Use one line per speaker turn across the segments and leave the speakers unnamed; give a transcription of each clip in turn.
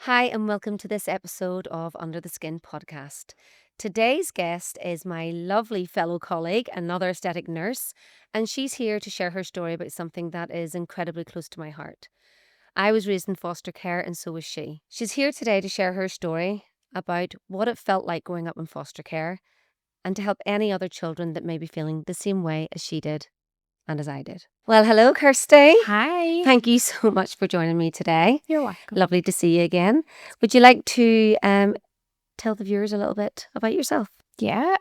Hi, and welcome to this episode of Under the Skin podcast. Today's guest is my lovely fellow colleague, another aesthetic nurse, and she's here to share her story about something that is incredibly close to my heart. I was raised in foster care, and so was she. She's here today to share her story about what it felt like growing up in foster care and to help any other children that may be feeling the same way as she did and as I did. Well, hello, Kirsty.
Hi.
Thank you so much for joining me today.
You're welcome.
Lovely to see you again. Would you like to tell the viewers a little bit about yourself?
Yeah.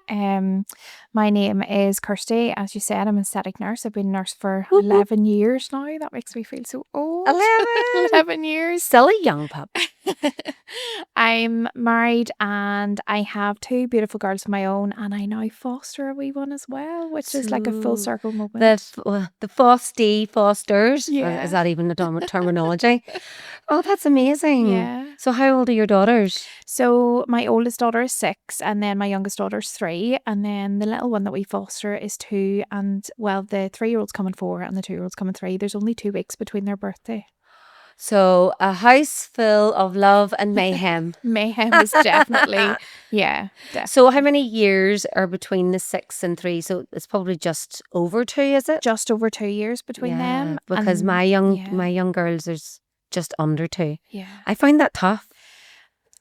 My name is Kirsty. As you said, I'm an aesthetic nurse. I've been a nurse for
Whoop, whoop.
11 years now. That makes me feel so old.
11.
11 years.
Still a young pup.
I'm married and I have two beautiful girls of my own, and I now foster a wee one as well, which is like a full
So
circle moment.
the fosters.
Yeah.
Is that even a terminology? Oh, that's amazing.
Yeah.
So how old are your daughters?
So my oldest daughter is 6, and then my youngest daughter's 3, and then the little one that we foster is 2, and well, the 3-year-old's coming 4 and the 2-year-old's coming 3. There's only 2 weeks between their birthday.
So a house full of love and mayhem.
Mayhem is definitely, yeah.
So how many years are between the 6 and 3? So it's probably just over 2, is it?
Just over 2 years between them.
Because
and
my young girls is just under 2.
yeah.
I find that tough.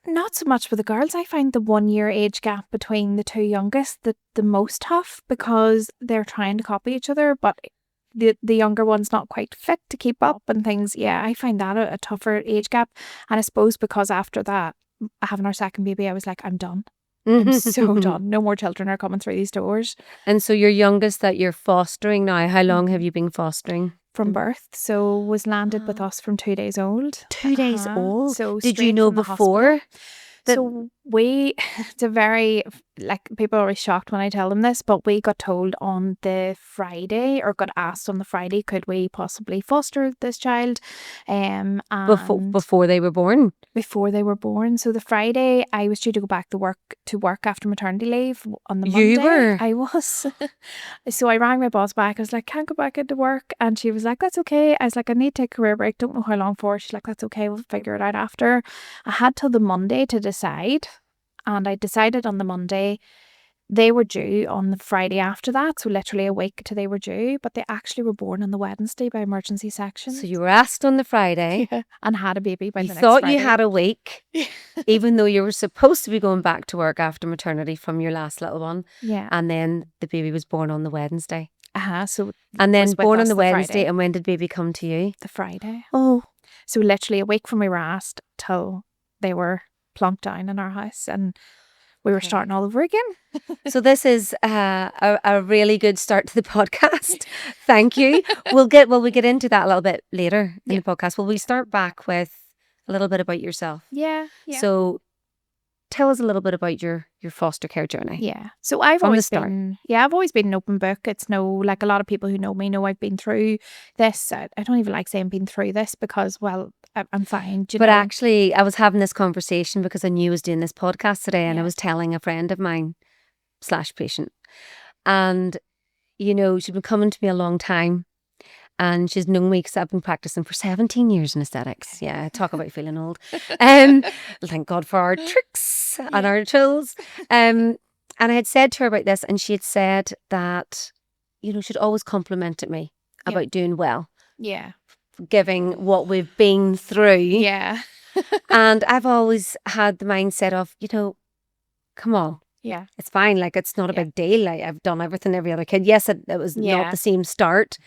Not so much with the girls. I find the 1-year age gap between the 2 youngest the most tough, because they're trying to copy each other, but the younger one's not quite fit to keep up and things. Yeah, I find that a tougher age gap. And I suppose because after that, having our second baby, I was like, I'm done. I'm so done. No more children are coming through these doors.
And so your youngest that you're fostering now, how long have you been fostering?
From birth. So was landed with us from 2 days old.
2 days old?
So
did you
straight
know
from the
before?
So it's a very, like, people are always shocked when I tell them this, but we got told on the Friday, or got asked on the Friday, could we possibly foster this child? And
Before they were born?
Before they were born. So the Friday, I was due to go back to work after maternity leave on the Monday.
You were?
I was. So I rang my boss back. I was like, can't go back into work. And she was like, that's okay. I was like, I need to take a career break. Don't know how long for. She's like, that's okay. We'll figure it out after. I had till the Monday to decide. And I decided on the Monday. They were due on the Friday after that, so literally a week till they were due, but they actually were born on the Wednesday by emergency section.
So you were asked on the Friday.
Yeah, and had a baby by the next
thought
Friday.
you had a week, even though you were supposed to be going back to work after maternity from your last little one.
Yeah.
And then the baby was born on the Wednesday.
So
and then
was with
born on
us
the Wednesday.
Friday.
And when did baby come to you?
The Friday.
Oh.
So literally a week from we were asked till they were plunked down in our house, and we were starting all over again.
So this is a really good start to the podcast. Thank you. We'll get into that a little bit later in the podcast. Will we start back with a little bit about yourself?
Yeah.
So tell us a little bit about your foster care journey.
Yeah. So I've always been an open book. It's like a lot of people who know me know I've been through this. I don't even like saying been through this, because, well, I'm fine.
But actually, I was having this conversation because I knew I was doing this podcast today, and I was telling a friend of mine / patient, and she'd been coming to me a long time, and she's known me because I've been practicing for 17 years in aesthetics. Yeah, talk about feeling old. Thank God for our tricks and our tools. And I had said to her about this, and she had said that she'd always complimented me about doing well.
Yeah.
Giving what we've been through.
Yeah.
And I've always had the mindset of, come on.
Yeah.
It's fine. Like, it's not a big deal. Like, I've done everything every other kid. Yes, it was not the same start.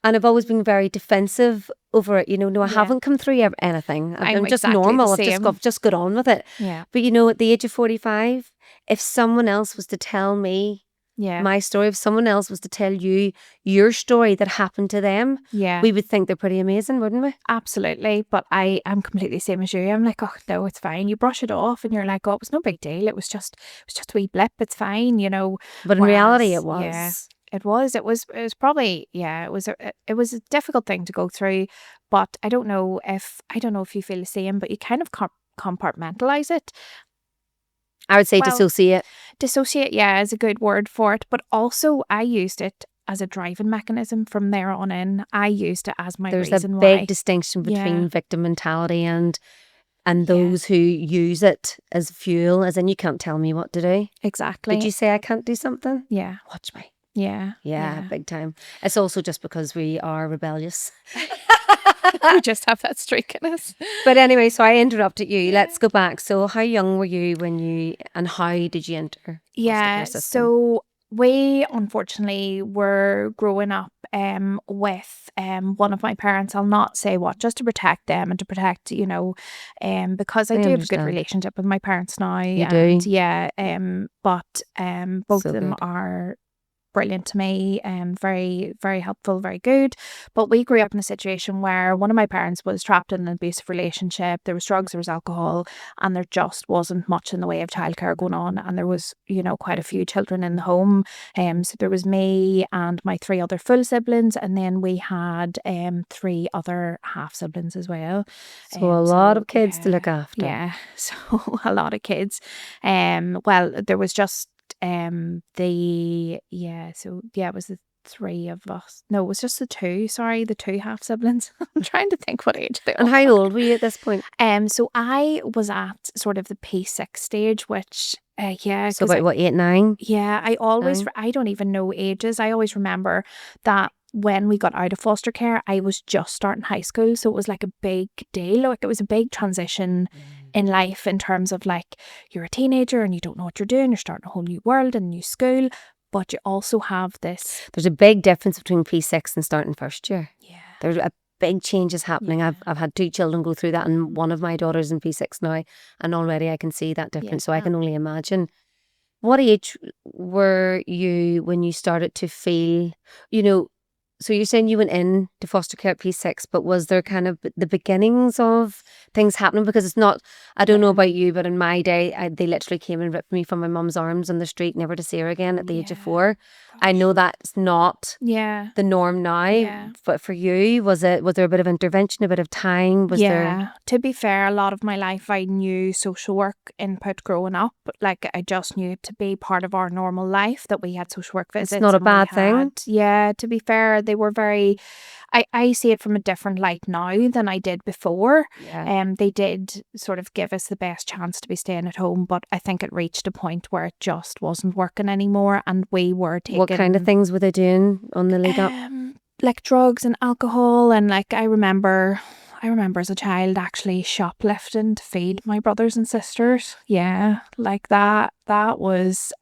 And I've always been very defensive over it. I haven't come through anything. I'm just
exactly
normal.
I've
just got on with it.
Yeah.
But at the age of 45, if someone else was to tell me my story, if someone else was to tell you your story that happened to them, we would think they're pretty amazing, wouldn't we?
Absolutely. But I am completely the same as you. I'm like, oh no, it's fine. You brush it off and you're like, oh, it was no big deal. It was just a wee blip. It's fine,
But in reality, it was.
Yeah, it was. It was probably, it was a difficult thing to go through. But I don't know if you feel the same, but you kind of compartmentalize it.
I would say dissociate.
Dissociate, is a good word for it. But also, I used it as a driving mechanism from there on in. I used it as my reason why.
There's a big distinction between victim mentality and and those who use it as fuel, as in you can't tell me what to do.
Exactly.
Did you say I can't do something?
Yeah.
Watch me.
Yeah.
Big time. It's also just because we are rebellious.
We just have that streak in us.
But anyway, so I interrupted you. Let's go back. So how young were you and how did you enter foster care system?
So we unfortunately were growing up with one of my parents, I'll not say what, just to protect them and to protect, because I do have a good relationship with my parents now.
You do?
Yeah. But both of them
good.
are brilliant to me, very, very helpful, very good. But we grew up in a situation where one of my parents was trapped in an abusive relationship. There was drugs, there was alcohol, and there just wasn't much in the way of childcare going on. And there was, quite a few children in the home. So there was me and my 3 other full siblings, and then we had 3 other half siblings as well.
So a lot of kids to look after.
Yeah, so a lot of kids. Well, there was just it was the 3 of us. No, it was just the 2. Sorry, the 2 half siblings. I'm trying to think what age they are.
And how old were you at this point?
So I was at sort of the P6 stage, which
so about what, 8, 9?
Yeah, I don't even know ages. I always remember that when we got out of foster care, I was just starting high school, so it was like a big deal. Like, it was a big transition in life in terms of, like, you're a teenager and you don't know what you're doing. You're starting a whole new world and a new school, but you also have this.
There's a big difference between P6 and starting first year.
Yeah,
there's a big changes happening.
Yeah.
I've had 2 children go through that, and one of my daughters in P6 now, and already I can see that difference. So I can only imagine. What age were you when you started to feel, so you're saying you went in to foster care at P6, but was there kind of the beginnings of things happening? Because it's not, I don't know about you, but in my day, they literally came and ripped me from my mum's arms on the street, never to see her again at the age of 4. I know that's not the norm now, but for you, was there a bit of intervention, a bit of time? Was there?
To be fair, a lot of my life I knew social work input growing up. Like, I just knew it to be part of our normal life, that we had social work visits.
It's not a bad thing.
Yeah, to be fair, they were very. I see it from a different light now than I did before. They did sort of give us the best chance to be staying at home, but I think it reached a point where it just wasn't working anymore, and we were taking.
What kind of things were they doing on the lead up?
Like drugs and alcohol, and like I remember as a child actually shoplifting to feed my brothers and sisters. Yeah, like that was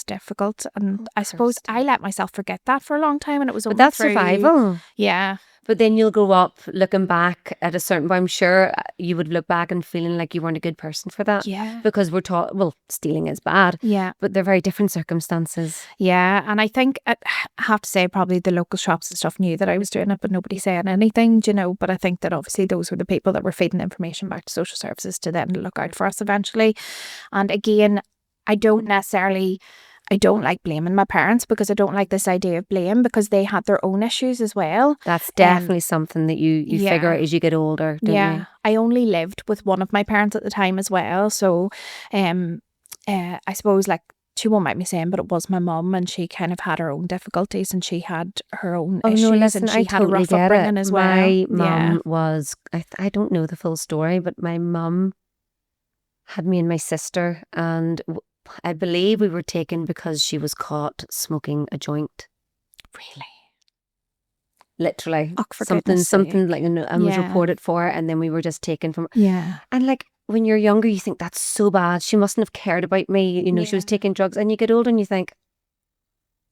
difficult, and I suppose I let myself forget that for a long time, and it was only
But that's survival.
Yeah.
But then you'll grow up looking back at a certain point. I'm sure you would look back and feeling like you weren't a good person for that.
Yeah.
Because we're taught, well, stealing is bad.
Yeah.
But they're very different circumstances.
Yeah. And I think, I have to say, probably the local shops and stuff knew that I was doing it, but nobody said anything, But I think that obviously those were the people that were feeding information back to social services to then look out for us eventually. And again, I don't like blaming my parents, because I don't like this idea of blame, because they had their own issues as well.
That's definitely something that you figure out as you get older, don't you?
I only lived with one of my parents at the time as well. So I suppose, like, she won't mind me saying, but it was my mum, and she kind of had her own difficulties, and she had her own issues.
No, listen,
and she
I
had
totally
a rough
get
upbringing
it.
as well.
My mum was, I don't know the full story, but my mum had me and my sister, and I believe we were taken because she was caught smoking a joint.
Really?
Literally.
Oh, for
something like, and was reported for, and then we were just taken from.
Yeah.
And like, when you're younger, you think that's so bad. She mustn't have cared about me. She was taking drugs, and you get older and you think,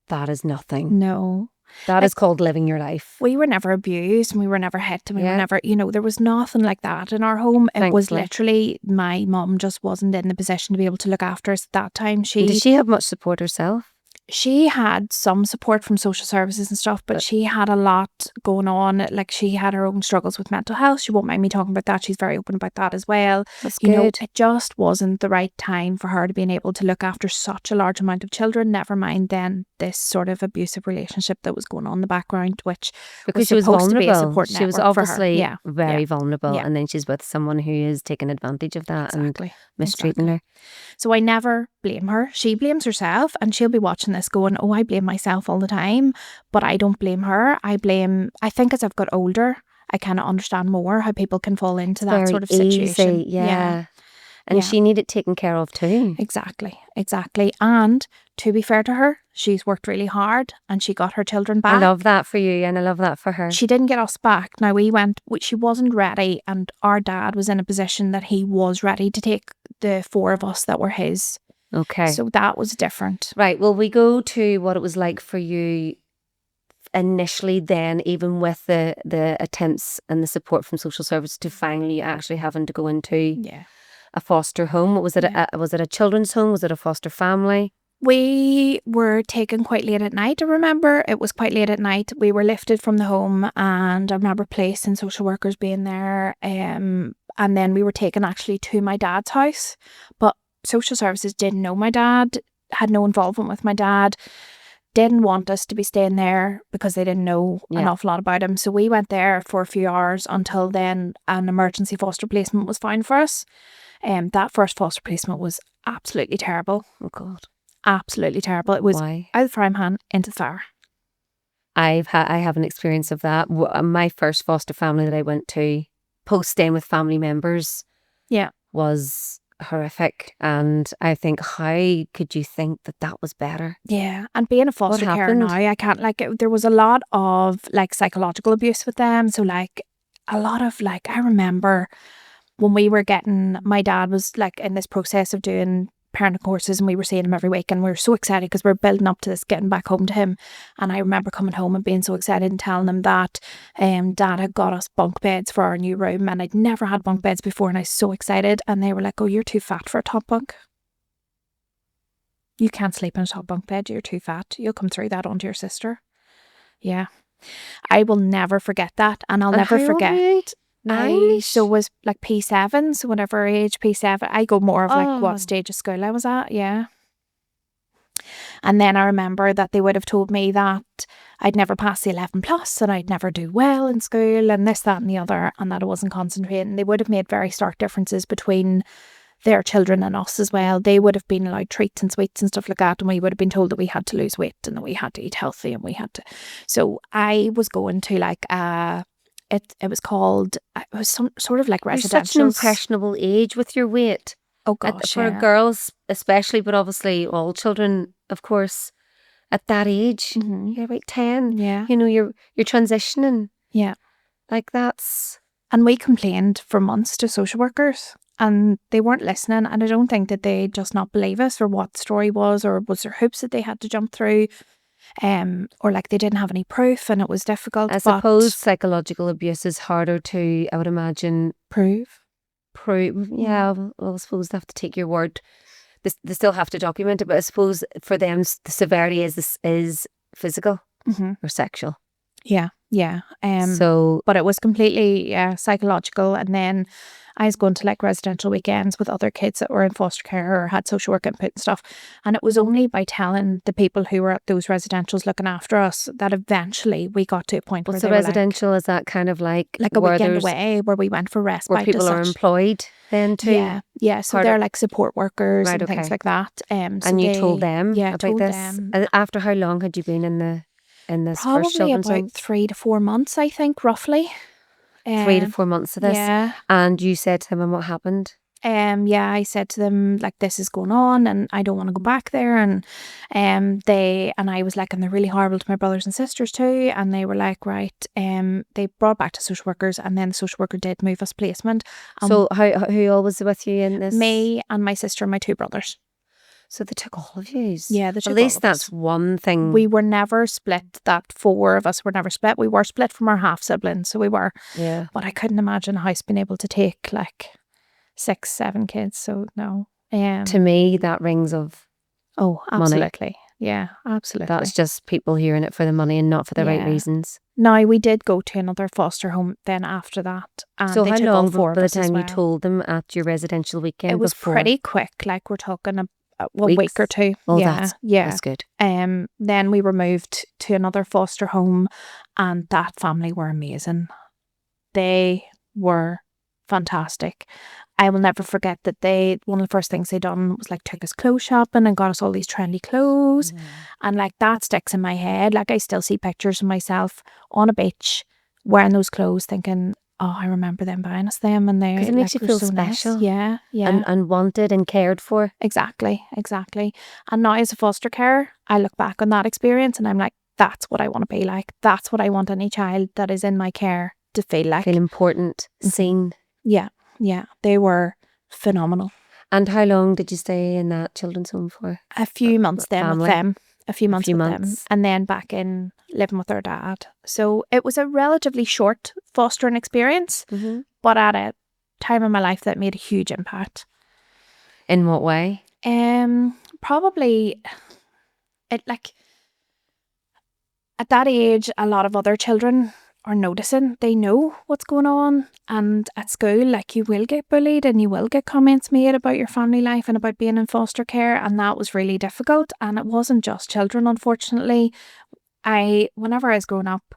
that is nothing.
No.
That is called living your life.
We were never abused, and we were never hit, and we were never, there was nothing like that in our home. It was literally, my mum just wasn't in the position to be able to look after us at that time.
Did she have much support herself?
She had some support from social services and stuff, but she had a lot going on. Like, she had her own struggles with mental health. She won't mind me talking about that. She's very open about that as well.
That's good.
It just wasn't the right time for her to be able to look after such a large amount of children. Never mind then this sort of abusive relationship that was going on in the background, which
because
she was
vulnerable.
To be a support network.
She was obviously
for her.
very vulnerable, and then she's with someone who is taking advantage of that and mistreating her.
So I never blame her. She blames herself, and she'll be watching this going, oh, I blame myself all the time, but I don't blame her. I think as I've got older, I kind of understand more how people can fall into that
Very
sort of
easy,
situation.
yeah. And
Yeah.
she needed taken care of too.
Exactly. And to be fair to her, she's worked really hard and she got her children back.
I love that for you and I love that for her.
She didn't get us back. Now she wasn't ready, and our dad was in a position that he was ready to take the 4 of us that were his.
Okay.
So that was different.
Right. Well, we go to what it was like for you initially then, even with the attempts and the support from social services to finally actually having to go into a foster home. Was it was it a children's home? Was it a foster family?
We were taken quite late at night. I remember it was quite late at night. We were lifted from the home, and I remember police and social workers being there. And then we were taken actually to my dad's house. But social services didn't know my dad, had no involvement with my dad, didn't want us to be staying there because they didn't know an awful lot about him. So we went there for a few hours until then an emergency foster placement was found for us. That first foster placement was absolutely terrible.
Oh God.
Absolutely terrible. It was out of the frying pan into the fire.
I have an experience of that. My first foster family that I went to, post staying with family members, was horrific. And I think, how could you think that was better?
Yeah, and being a foster carer now, I can't there was a lot of psychological abuse with them. So a lot of I remember when we were my dad was in this process of doing parenting courses, and we were seeing him every week, and we were so excited because we were building up to this, getting back home to him. And I remember coming home and being so excited and telling him that Dad had got us bunk beds for our new room, and I'd never had bunk beds before, and I was so excited. And they were like, "Oh, you're too fat for a top bunk. You can't sleep in a top bunk bed, you're too fat. You'll come through that onto your sister." Yeah, I will never forget that, and I'll never forget. I was P7, so whatever age P7, I go more of what stage of school I was at, And then I remember that they would have told me that I'd never pass the 11 plus, and I'd never do well in school, and this, that and the other, and that I wasn't concentrating. They would have made very stark differences between their children and us as well. They would have been allowed treats and sweets and stuff like that, and we would have been told that we had to lose weight and that we had to eat healthy, and we had to. So I was going to it was called, it was some sort of residential.
You're such an impressionable age with your weight.
Oh gosh,
for girls especially, but obviously all children, of course, at that age. You're about 10.
Yeah.
You know, you're transitioning.
Yeah.
That's.
And we complained for months to social workers, and they weren't listening. And I don't think that they just not believe us, or what the story was, or was there hoops that they had to jump through. Or they didn't have any proof, and it was difficult.
I suppose psychological abuse is harder to, I would imagine,
prove.
Yeah, well, I suppose they have to take your word. They still have to document it, but I suppose for them the severity is physical or sexual.
Yeah.
So,
but it was completely psychological. And then I was going to residential weekends with other kids that were in foster care or had social work input and stuff. And it was only by telling the people who were at those residentials looking after us that eventually we got to a point where
the residential is that kind of like
a weekend away where we went for respite.
Where people are employed then too.
Yeah. So they're support workers and things like that.
And you told them about this. After how long had you been in this first children's home?
Probably about 3 to 4 months, I think, roughly.
3 to 4 months of this.
Yeah.
And you said to them, and what happened?
I said to them, this is going on and I don't want to go back there. And I was and they're really horrible to my brothers and sisters too. And they were right. They brought back to social workers, and then the social worker did move us placement.
So who all was with you in this?
Me and my sister and my 2 brothers.
So they took all of you.
Yeah, they took
at least that's one thing.
We were never split. That 4 of us were never split. We were split from our half siblings, so we were.
Yeah.
But I couldn't imagine a house being able to take 6, 7 kids. So no.
To me, that rings of.
Oh, absolutely.
Money.
Yeah, absolutely.
That's just people hearing it for the money and not for the right reasons.
Now, we did go to another foster home then after that. And
so
they
how
took
long
all 4
by
of
the
us as
time you
well.
told them at your residential weekend?
It was pretty quick. We're talking a
Weeks?
week or 2.
Oh,
yeah.
That's good.
Then we were moved to another foster home, and that family were amazing. They were fantastic. I will never forget that one of the first things they done was took us clothes shopping and got us all these trendy clothes. And that sticks in my head. I still see pictures of myself on a beach wearing those clothes thinking, oh, I remember them buying us them, and they,
Because it makes
like,
you
were
feel
so nice.
special.
Yeah, yeah.
And wanted and cared for.
Exactly. And now as a foster carer, I look back on that experience and I'm like, that's what I want to be like. That's what I want any child that is in my care to feel like.
Feel important, seen.
Yeah, yeah. They were phenomenal.
And how long did you stay in that children's home for?
A few months then with
family?
them. A few months with them.
months.
And then back in living with their dad. So it was a relatively short fostering experience, but at a time in my life that made a huge impact.
In what way?
Probably it, like, at that age, a lot of other children are noticing. They know what's going on, and at school, like, you will get bullied and you will get comments made about your family life and about being in foster care, and that was really difficult. And it wasn't just children, unfortunately. Whenever I was growing up,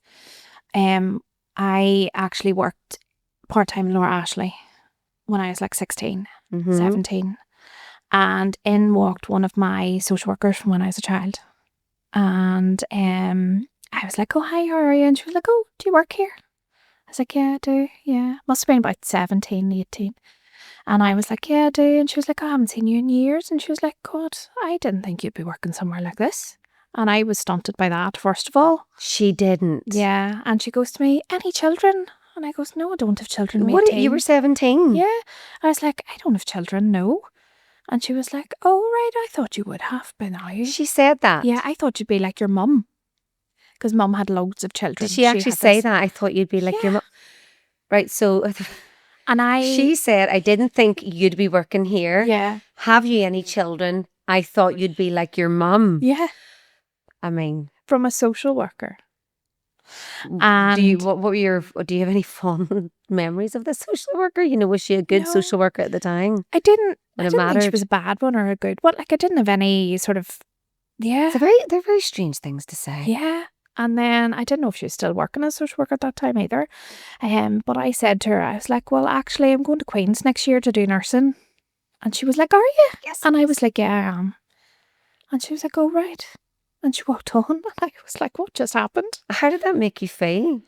I actually worked part-time in Lower Ashley when I was like 16, 17. And in walked one of my social workers from when I was a child. And I was like, oh, hi, how are you? And she was like, oh, do you work here? I was like, yeah, I do. Yeah. Must have been about 17, 18. And I was like, yeah, I do. And she was like, I haven't seen you in years. And she was like, God, I didn't think you'd be working somewhere like this. And I was stunted by that, first of all.
She didn't.
Yeah. And she goes to me, any children? And I goes, no, I don't have children. I'm
What?
18.
You were 17?
Yeah. I was like, I don't have children, no. And she was like, oh, right, I thought you would have by now.
She said that?
Yeah, I thought you'd be like your mum. Because mum had loads of children.
Did she actually say that? I thought you'd be like your mum. Right, so...
And
she said, I didn't think you'd be working here.
Yeah.
Have you any children? I thought you'd be like your mum.
Yeah.
I mean...
From a social worker. And
do you have any fond memories of the social worker? You know, was she a good social worker at the time?
I didn't think
mattered?
she was a bad one or a good one. Like, I didn't have any sort of... Yeah.
They're very strange things to say.
Yeah. And then I didn't know if she was still working as a social worker at that time either. But I said to her, I was like, well, actually, I'm going to Queen's next year to do nursing. And she was like, are you?
Yes.
And I was like, yeah, I am. And she was like, oh, right. And she walked on. And I was like, what just happened?
How did that make you feel?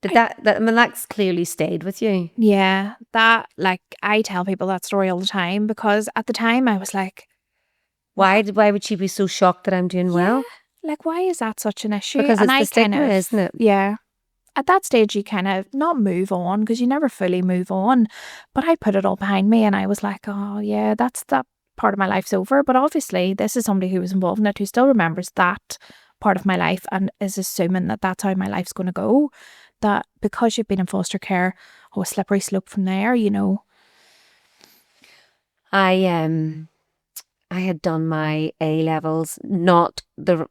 I mean, that's clearly stayed with you.
Yeah, that, like, I tell people that story all the time because at the time I was like,
why would she be so shocked that I'm doing well?
Like, why is that such an issue?
Because it's the stigma, isn't it?
Yeah. At that stage, you kind of not move on because you never fully move on. But I put it all behind me and I was like, oh, yeah, that part of my life's over. But obviously, this is somebody who was involved in it who still remembers that part of my life and is assuming that that's how my life's going to go. That because you've been in foster care, a slippery slope from there, you know.
I had done my A levels, not the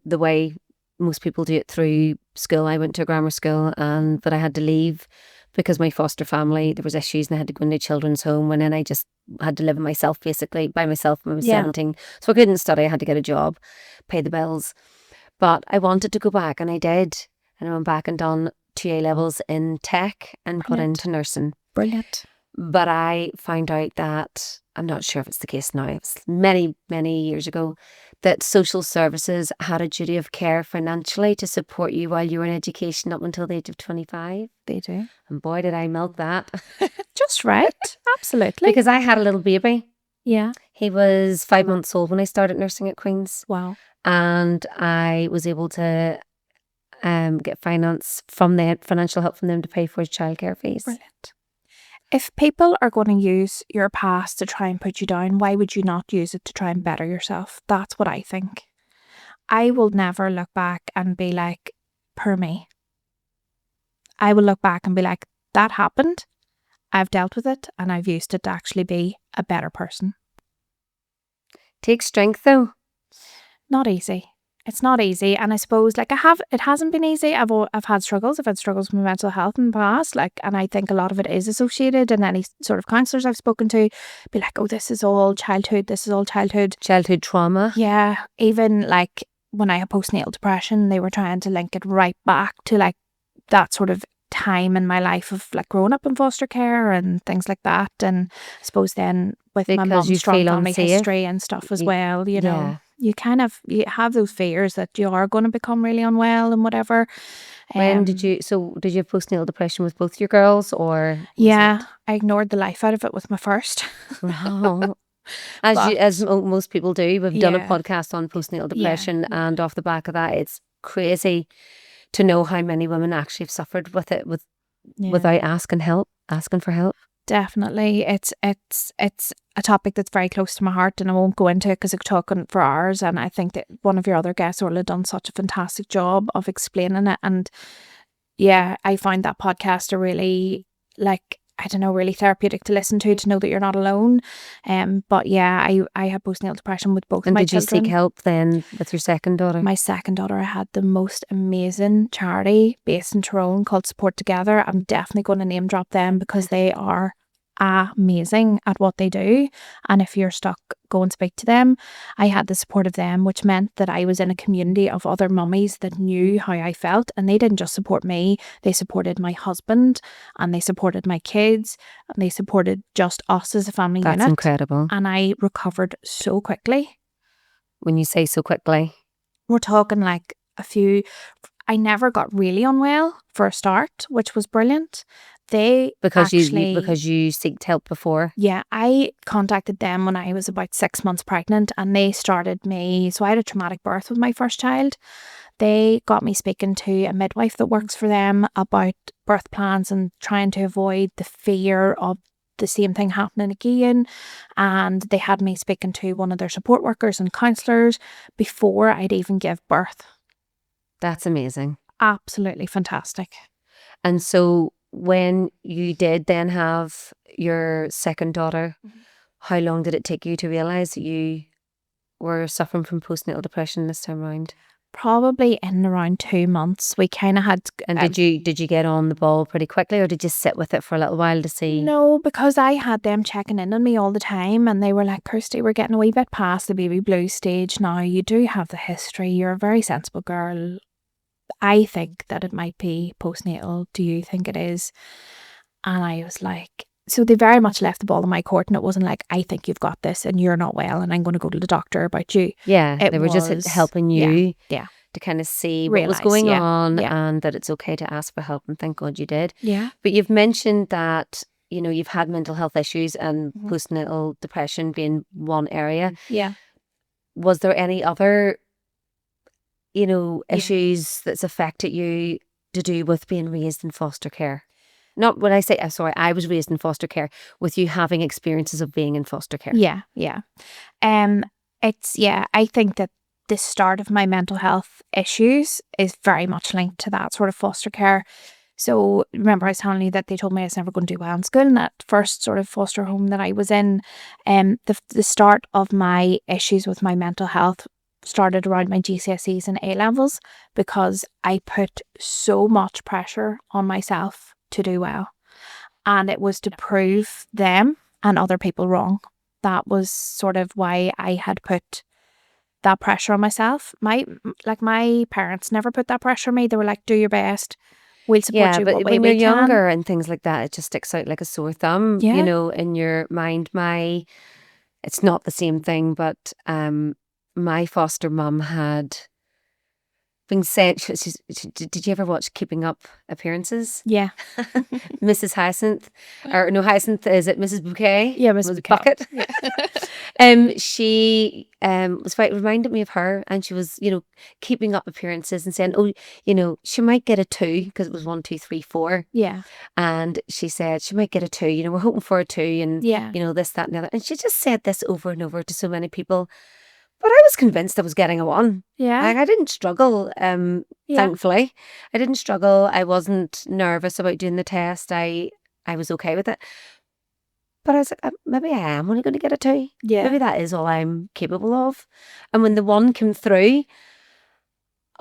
way most people do it through school. I went to a grammar school, but I had to leave because my foster family, there was issues, and I had to go into a children's home. And then I just had to live with myself, basically by myself when I was 17. So I couldn't study. I had to get a job, pay the bills. But I wanted to go back, and I did. And I went back and done 2 A levels in tech and got into nursing.
Brilliant.
But I found out that, I'm not sure if it's the case now, it was many, many years ago, that social services had a duty of care financially to support you while you were in education up until the age of 25.
They do.
And boy, did I milk that.
Just right. Absolutely.
Because I had a little baby.
Yeah.
He was 5 months old when I started nursing at Queen's.
Wow.
And I was able to get financial help from them to pay for his childcare fees.
Brilliant. If people are going to use your past to try and put you down, why would you not use it to try and better yourself? That's what I think. I will never look back and be like, per me. I will look back and be like, that happened. I've dealt with it and I've used it to actually be a better person.
Takes strength though.
Not easy. It's not easy, and I suppose it hasn't been easy. I've had struggles. I've had struggles with my mental health in the past, and I think a lot of it is associated. And any sort of counsellors I've spoken to be like, "Oh, this is all childhood. This is all childhood
Trauma."
Yeah, even like when I had postnatal depression, they were trying to link it right back to like that sort of time in my life of like growing up in foster care and things like that. And I suppose then with my mum's strong family history and stuff as well, you know. you have those fears that you are going to become really unwell and whatever.
When did you have postnatal depression with both your girls, or was
Yeah, I ignored the life out of it with my first.
Wow. As
But
most people do. We've done a
yeah,
podcast on postnatal
yeah,
depression, and off the back of that, it's crazy to know how many women actually have suffered with it
yeah.
without asking for help.
Definitely. It's a topic that's very close to my heart, and I won't go into it because I could talk on for hours. And I think that one of your other guests, Orla, done such a fantastic job of explaining it. And yeah, I find that podcast a really, like, I don't know, really therapeutic to listen to know that you're not alone. But yeah, I had postnatal depression with both
And
my
did you
children.
seek help then with your second daughter?
My second daughter, I had the most amazing charity based in Tyrone called Support Together. I'm definitely going to name drop them because they are amazing at what they do. And if you're stuck, go and speak to them. I had the support of them, which meant that I was in a community of other mummies that knew how I felt. And they didn't just support me, they supported my husband, and they supported my kids, and they supported just us as a family unit.
That's incredible.
And I recovered so quickly.
When you say so quickly,
we're talking like I never got really unwell for a start, which was brilliant.
because you seeked help before.
Yeah, I contacted them when I was about 6 months pregnant, and they started me. So I had a traumatic birth with my first child. They got me speaking to a midwife that works for them about birth plans and trying to avoid the fear of the same thing happening again. And they had me speaking to one of their support workers and counsellors before I'd even give birth.
That's amazing.
Absolutely fantastic.
And so when you did then have your second daughter, how long did it take you to realise that you were suffering from postnatal depression this time around?
Probably in around 2 months. We kind of had.
And did you get on the ball pretty quickly, or did you sit with it for a little while to see?
No, because I had them checking in on me all the time, and they were like, Kirsty, we're getting a wee bit past the baby blues stage now. You do have the history. You're a very sensible girl. I think that it might be postnatal. Do you think it is? And I was like, so they very much left the ball in my court, and it wasn't like, I think you've got this and you're not well and I'm going to go to the doctor about you.
Yeah, they were just helping you to kind of see what was going on and that it's okay to ask for help, and thank God you did.
Yeah.
But you've mentioned that, you know, you've had mental health issues and postnatal depression being one area.
Yeah.
Was there any other, you know, issues that's affected you to do with being raised in foster care? Not when I say, I was raised in foster care, with you having experiences of being in foster care.
Yeah, yeah. I think that the start of my mental health issues is very much linked to that sort of foster care. So remember I was telling you that they told me I was never going to do well in school in that first sort of foster home that I was in. The start of my issues with my mental health started around my GCSEs and A levels, because I put so much pressure on myself to do well, and it was to prove them and other people wrong. That was sort of why I had put that pressure on myself. My parents never put that pressure on me. They were like, do your best, we'll support you.
But when you're younger and things like that, it just sticks out like a sore thumb, you know, in your mind. It's not the same thing, but my foster mum had been sent. Did you ever watch Keeping Up Appearances?
Yeah.
Mrs. Hyacinth, or no, Hyacinth, is it Mrs. Bouquet?
Yeah, Mrs.
Bucket. She was right, reminded me of her, and she was, you know, keeping up appearances and saying, oh, you know, she might get a 2, because it was 1, 2, 3, 4.
Yeah.
And she said she might get a 2, you know, we're hoping for a 2, and you know, this, that, and the other. And she just said this over and over to so many people. But I was convinced I was getting a 1.
Yeah.
Like, I didn't struggle, thankfully. I didn't struggle. I wasn't nervous about doing the test. I was okay with it. But I was like, maybe I am only going to get a 2.
Yeah.
Maybe that is all I'm capable of. And when the 1 came through,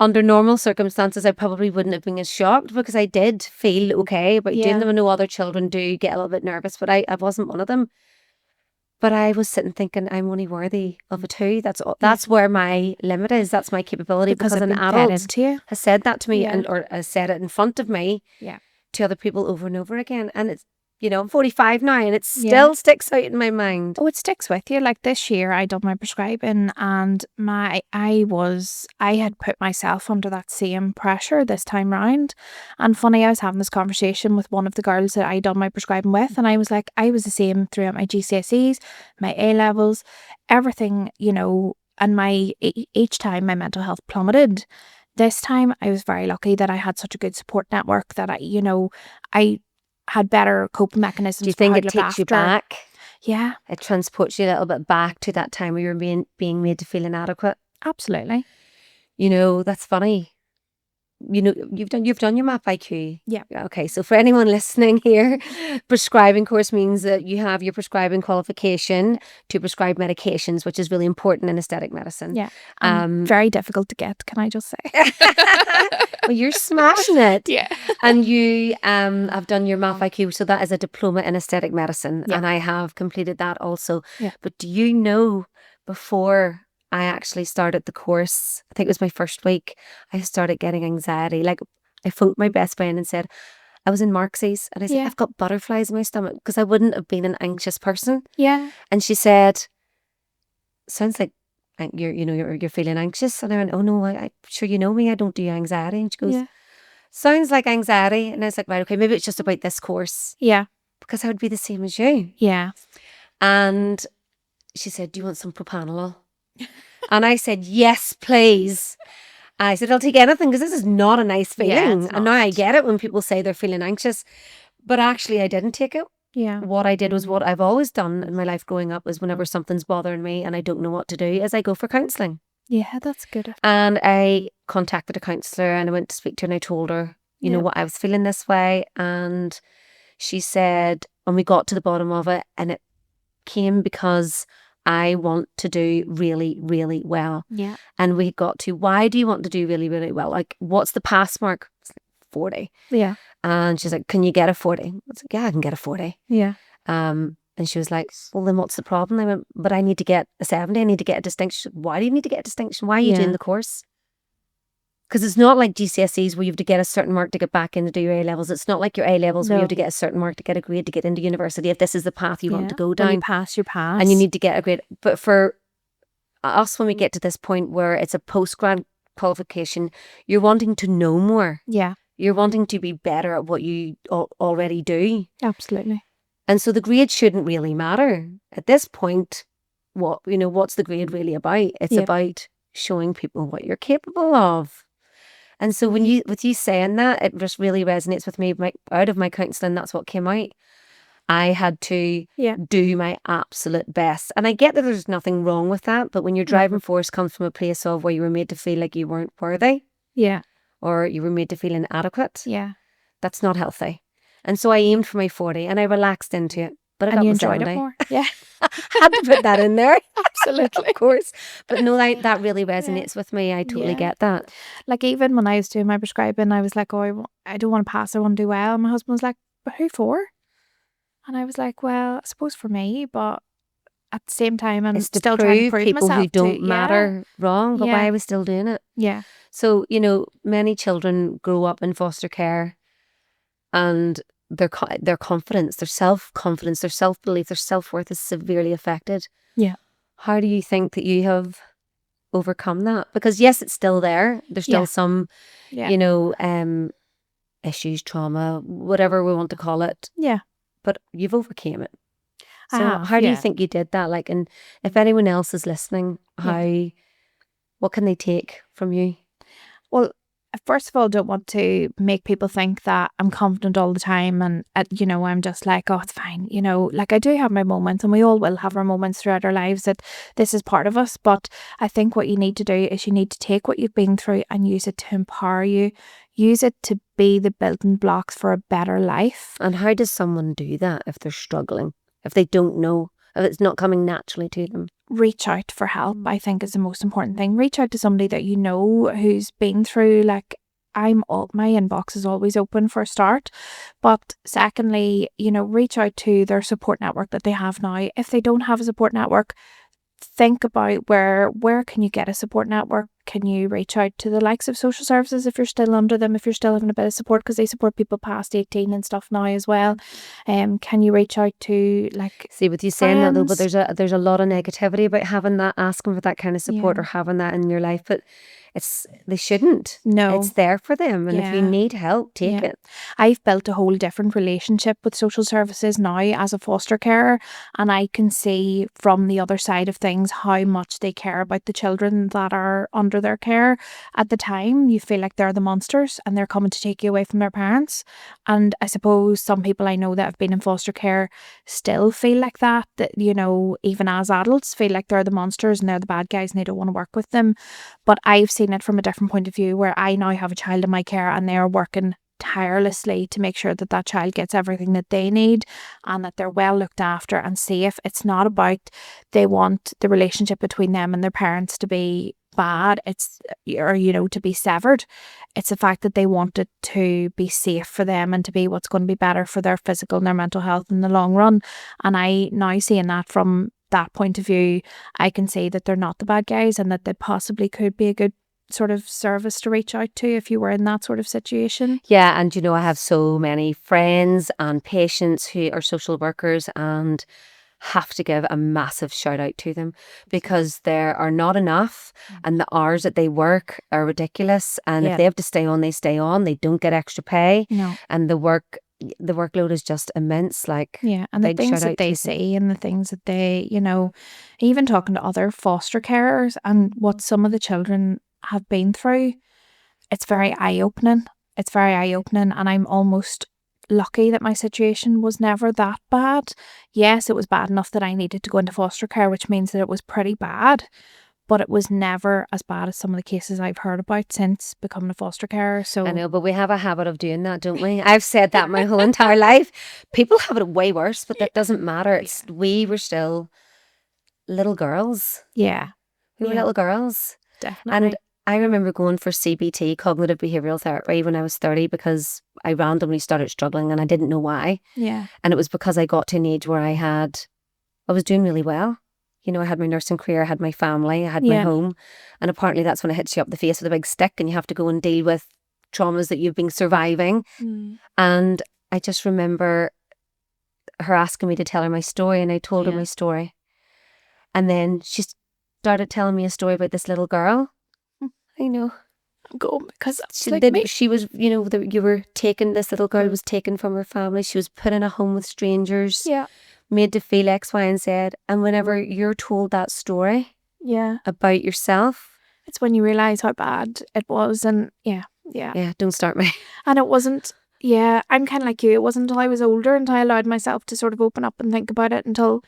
under normal circumstances, I probably wouldn't have been as shocked, because I did feel okay about doing them. I know other children do get a little bit nervous, but I wasn't one of them. But I was sitting thinking, I'm only worthy of a 2. That's where my limit is. That's my capability, because an adult has said that to me, or has said it in front of me to other people over and over again. And You know, I'm 45 now and it still sticks out in my mind.
Oh, it sticks with you. Like this year I done my prescribing and I had put myself under that same pressure this time round. And funny, I was having this conversation with one of the girls that I done my prescribing with, and I was like, I was the same throughout my GCSEs, my A levels, everything, you know, and each time my mental health plummeted. This time I was very lucky that I had such a good support network that I had better coping mechanisms.
Do you
for
think
how
it
to look
takes you
after.
back?
Yeah,
It transports you a little bit back to that time where you were being made to feel inadequate.
absolutely.
You know, that's funny. You know, you've done your MAP IQ.
Yeah.
Okay, so for anyone listening here, prescribing course means that you have your prescribing qualification to prescribe medications, which is really important in aesthetic medicine.
Yeah. Very difficult to get, can I just say?
Well, you're smashing it.
Yeah.
And you have done your MAP IQ, so that is a diploma in aesthetic medicine,
Yeah.
and I have completed that also.
Yeah.
But do you know, before I actually started the course, I think it was my first week, I started getting anxiety. Like, I phoned my best friend and said, I was in Marxies, and I said,
Yeah.
I've got butterflies in my stomach, because I wouldn't have been an anxious person.
Yeah.
And she said, sounds like you're feeling anxious. And I went, oh no, I'm sure you know me, I don't do anxiety. And she goes,
Yeah.
sounds like anxiety. And I was like, right, okay, maybe it's just about this course,
Yeah.
because I would be the same as you.
Yeah.
And she said, do you want some propanolol? And I said, yes, please. I said, I'll take anything, because this is not a nice
Yeah,
feeling.
it's
And now I
not.
get it when people say they're feeling anxious. But actually, I didn't take it.
Yeah.
What I did was what I've always done in my life growing up, is whenever something's bothering me and I don't know what to do, is I go for counselling.
Yeah, that's good.
And I contacted a counsellor and I went to speak to her, and I told her, you know, what I was feeling this way. And she said, and we got to the bottom of it, and it came because I want to do really, really well.
Yeah.
And we got to, why do you want to do really, really well? Like, what's the pass mark? It's like 40.
Yeah.
And she's like, can you get a 40? I was like, yeah, I can get a 40.
Yeah.
And she was like, well, then what's the problem? I went, but I need to get a 70. I need to get a distinction. Why do you need to get a distinction? Why are you doing the course? Because it's not like GCSEs where you have to get a certain mark to get back in to do your A levels. It's not like your A levels where you have to get a certain mark to get a grade to get into university, if this is the path you want to go down.
When you pass, you pass.
And you need to get a grade. But for us, when we get to this point where it's a post-grad qualification, you're wanting to know more.
Yeah.
You're wanting to be better at what you already do.
Absolutely.
And so the grade shouldn't really matter. At this point, what's the grade really about? It's about showing people what you're capable of. And so with you saying that, it just really resonates with me. Out of my counselling, that's what came out. I had to do my absolute best. And I get that there's nothing wrong with that, but when your driving force comes from a place of where you were made to feel like you weren't worthy, or you were made to feel inadequate, that's not healthy. And so I aimed for my 40 and I relaxed into it. But I got
you
my
enjoyed
70.
it more. Yeah.
Had to put that in there.
Absolutely.
Of course. But no, that really resonates with me. I totally get that.
Like, even when I was doing my prescribing, I was like, oh, I don't want to pass, I want to do well. And my husband was like, but who for? And I was like, well, I suppose for me, but at the same time, I'm still trying to prove
people
myself
who don't matter wrong, but why are we still doing it?
Yeah.
So, many children grow up in foster care, and their confidence, their self-confidence, their self-belief, their self-worth is severely affected.
Yeah.
How do you think that you have overcome that? Because yes, it's still there. There's still some, issues, trauma, whatever we want to call it.
Yeah.
But you've overcame it. So how do you think you did that? Like, and if anyone else is listening, what can they take from you?
Well, first of all, I don't want to make people think that I'm confident all the time and, I'm just like, oh, it's fine. Like, I do have my moments, and we all will have our moments throughout our lives that this is part of us. But I think what you need to do is you need to take what you've been through and use it to empower you. Use it to be the building blocks for a better life.
And how does someone do that if they're struggling? If they don't know, if it's not coming naturally to them?
Reach out for help, I think, is the most important thing. Reach out to somebody that you know who's been through, like, my inbox is always open for a start. But secondly, reach out to their support network that they have now. If they don't have a support network, think about where can you get a support network? can you reach out to the likes of social services if you're still under them, if you're still having a bit of support, because they support people past 18 and stuff now as well. Can you reach out to like
See, with you saying that though, but
friends?
there's a lot of negativity about having that, asking for that kind of support
Yeah.
or having that in your life, but they shouldn't.
No.
It's there for them, and if you
Yeah.
need help, take
Yeah.
it.
I've built a whole different relationship with social services now as a foster carer, and I can see from the other side of things how much they care about the children that are under their care. At the time, you feel like they're the monsters and they're coming to take you away from their parents. And I suppose some people I know that have been in foster care still feel like that, you know, even as adults, feel like they're the monsters and they're the bad guys and they don't want to work with them. But I've seen it from a different point of view, where I now have a child in my care and they're working tirelessly to make sure that that child gets everything that they need and that they're well looked after and safe. It's not about they want the relationship between them and their parents to be bad, or you know, to be severed. It's the fact that they want it to be safe for them and to be what's going to be better for their physical and their mental health in the long run. And I now seeing that from that point of view, I can say that they're not the bad guys and that they possibly could be a good sort of service to reach out to if you were in that sort of situation.
Yeah, and you know, I have so many friends and patients who are social workers and have to give a massive shout out to them, because there are not enough and the hours that they work are ridiculous, and if they have to stay on, they stay on. They don't get extra pay.
No.
And the workload is just immense. Like,
yeah, and the
big
things
shout
that
out to
they
them.
see and the things that they, you know, even talking to other foster carers and what some of the children have been through, it's very eye-opening. It's very eye-opening, and I'm almost lucky that my situation was never that bad. Yes, it was bad enough that I needed to go into foster care, which means that it was pretty bad, but it was never as bad as some of the cases I've heard about since becoming a foster carer. So
I know, but we have a habit of doing that, don't we? I've said that my whole entire life. People have it way worse, but that doesn't matter. We were still little girls.
yeah,
We were
Yeah.
little girls.
definitely.
And I remember going for CBT, cognitive behavioural therapy, when I was 30, because I randomly started struggling and I didn't know why.
Yeah.
And it was because I got to an age where I was doing really well. You know, I had my nursing career, I had my family, I had my
Yeah.
home. And apparently that's when it hits you up the face with a big stick and you have to go and deal with traumas that you've been surviving. And I just remember her asking me to tell her my story, and I told her my story. And then she started telling me a story about this little girl. I know.
I'm going because that's
She
like
did.
me.
She was, you know, this little girl was taken from her family. She was put in a home with strangers,
Yeah.
made to feel X, Y, and Z. And whenever you're told that story
Yeah.
about yourself,
It's when you realise how bad it was, and yeah.
yeah, don't start me.
And it wasn't, I'm kind of like you. It wasn't until I was older until I allowed myself to sort of open up and think about it, until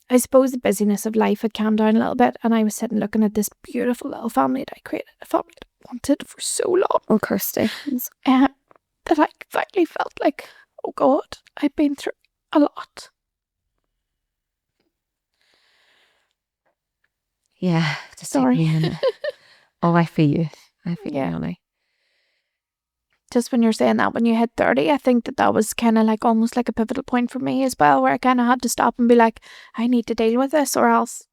I suppose the busyness of life had calmed down a little bit, and I was sitting looking at this beautiful little family that I created, a family that I wanted for so long.
Oh, Kirsty.
That I finally felt like, oh God, I've been through a lot.
Yeah, just take
Sorry.
me a minute. Oh, I feel you. I feel
Yeah.
you, honey.
Just when you're saying that, when you hit 30, I think that was kind of like almost like a pivotal point for me as well, where I kind of had to stop and be like, I need to deal with this, or else,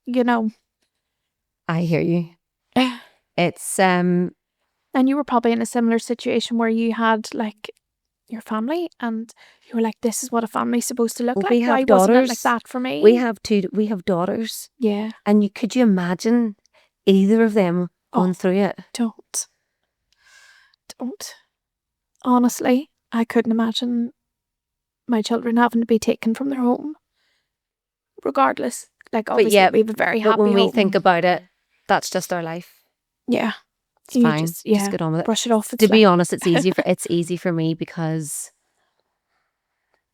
you know.
I hear you. It's
And you were probably in a similar situation where you had like your family and you were like, this is what a family's supposed to look like.
we have
Why wasn't it like
daughters.
that for me?
We have daughters.
Yeah.
And could you imagine either of them going
Oh.
through it?
Don't. Honestly, I couldn't imagine my children having to be taken from their home. Regardless. Like, obviously,
yeah,
we have a very happy
But when we
home.
think about it, that's just our life.
Yeah.
It's
You
fine.
just
get on with it.
brush it off.
To be honest, it's easy for me because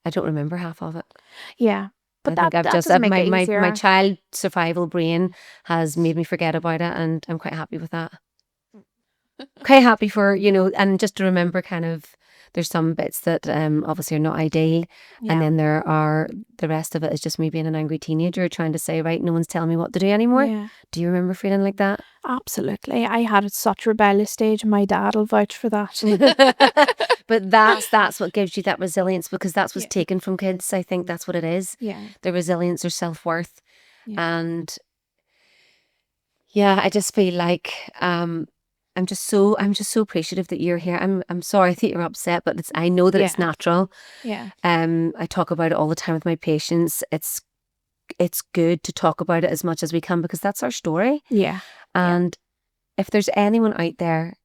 I don't remember half of it.
Yeah. But
I think
that doesn't make it
my
easier.
child survival brain has made me forget about it, and I'm quite happy with that. Quite happy for, you know, and just to remember kind of there's some bits that obviously are not ideal, and then there are the rest of it is just me being an angry teenager trying to say, right, no one's telling me what to do anymore.
Yeah.
Do you remember feeling like that?
Absolutely. I had such a rebellious stage, and my dad will vouch for that.
But that's what gives you that resilience, because that's what's taken from kids. I think that's what it is.
Yeah.
Their resilience, their self-worth.
Yeah.
And Yeah, I just feel like I'm just so appreciative that you're here. I'm sorry that you're upset, but I know that it's
Yeah.
natural.
Yeah.
I talk about it all the time with my patients. It's good to talk about it as much as we can because that's our story.
Yeah.
And if there's anyone out there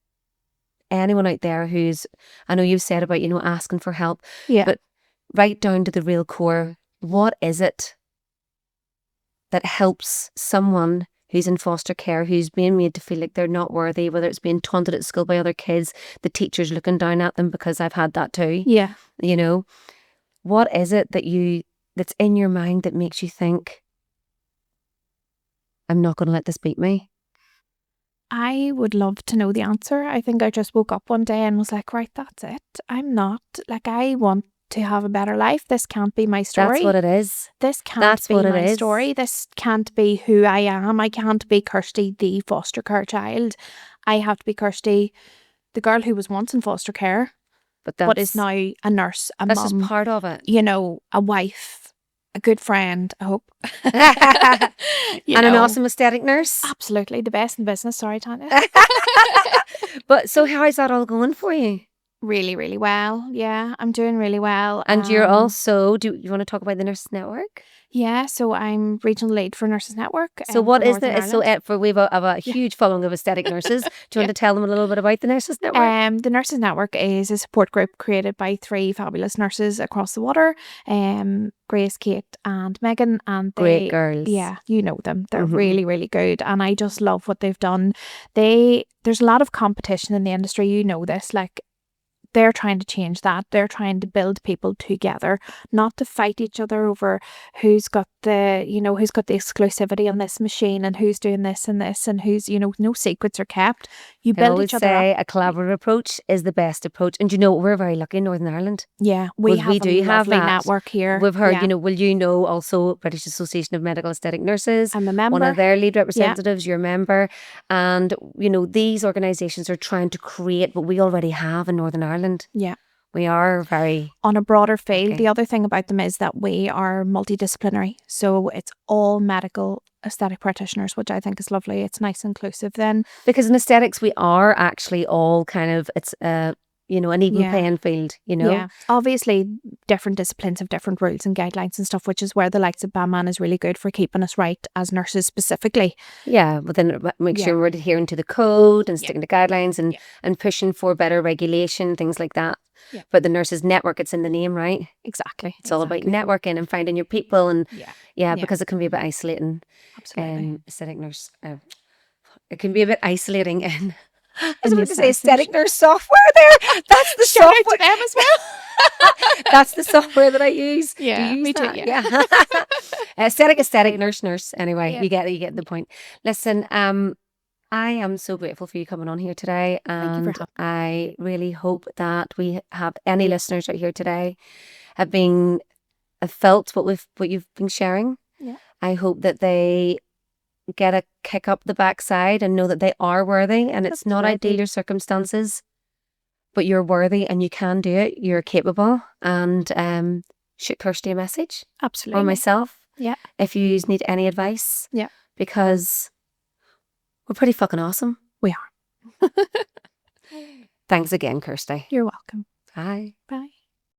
who's, I know you've said about, asking for help,
Yeah.
but right down to the real core, what is it that helps someone who's in foster care, who's being made to feel like they're not worthy, whether it's being taunted at school by other kids, the teachers looking down at them, because I've had that too.
Yeah.
What is it that's in your mind that makes you think, I'm not going to let this beat me?
I would love to know the answer. I think I just woke up one day and was like, right, that's it. I'm not, like, I want to have a better life. This can't be my story.
That's what it is.
This can't
That's
be
what it
my
is.
story. This can't be who I am. I can't be Kirsty, the foster care child. I have to be Kirsty, the girl who was once in foster care, but is now a nurse, a
that's
mum,
just part of it.
A wife, a good friend, I hope.
And an awesome aesthetic nurse.
Absolutely. The best in business. Sorry, Tanya.
But so how's that all going for you?
Really, really well. Yeah, I'm doing really well.
And you're also, do you want to talk about the Nurses Network?
Yeah, so I'm regional lead for Nurses Network.
So what
for
is
Northern Ireland.
we have a huge following of aesthetic nurses. Do you want to tell them a little bit about the Nurses Network?
The Nurses Network is a support group created by 3 fabulous nurses across the water. Grace, Kate and Megan, and
Great girls.
Yeah, you know them. They're really, really good, and I just love what they've done. There's a lot of competition in the industry, you know this, like, they're trying to change that. They're trying to build people together, not to fight each other over who's got the exclusivity on this machine and who's doing this and who's, no secrets are kept. You build each other up.
I always say a collaborative approach is the best approach. And we're very lucky in Northern Ireland.
Yeah, we do have a lovely network here.
We've heard, also British Association of Medical Aesthetic Nurses.
I'm a member.
One of their lead representatives, you're a member. And, these organisations are trying to create what we already have in Northern Ireland.
Yeah.
We are very...
on a broader field. The other thing about them is that we are multidisciplinary. So it's all medical aesthetic practitioners, which I think is lovely. It's nice and inclusive then.
Because in aesthetics, we are actually all kind of, it's an even playing field,
Yeah. Obviously, different disciplines have different rules and guidelines and stuff, which is where the likes of BAMAN is really good for keeping us right as nurses specifically.
Yeah, but then make sure we're adhering to the code and sticking to guidelines and pushing for better regulation, things like that. Yeah. But the Nurses Network, it's in the name, right?
Exactly.
It's all about networking and finding your people, and
yeah,
because it can be a bit isolating.
Absolutely.
Aesthetic nurse, it can be a bit isolating in... I was
In
about
the
to say aesthetic
assessment.
nurse software there. That's the
Shout out
software.
to them as well.
That's the software that I use.
Yeah,
Do you use
me too,
that?
yeah.
Aesthetic nurse. Anyway,
Yeah.
you get the point. Listen, I am so grateful for you coming on here today,
Thank you for
and
having
I really hope that we have any listeners out here today have felt what you've been sharing.
Yeah.
I hope that they get a kick up the backside and know that they are worthy, and it's not ideal your circumstances, but you're worthy and you can do it. You're capable, and shoot Kirsty a message.
Absolutely.
Or myself.
Yeah.
If you need any advice.
Yeah.
Because we're pretty fucking awesome.
We are.
Thanks again, Kirsty.
You're welcome.
Bye.
Bye.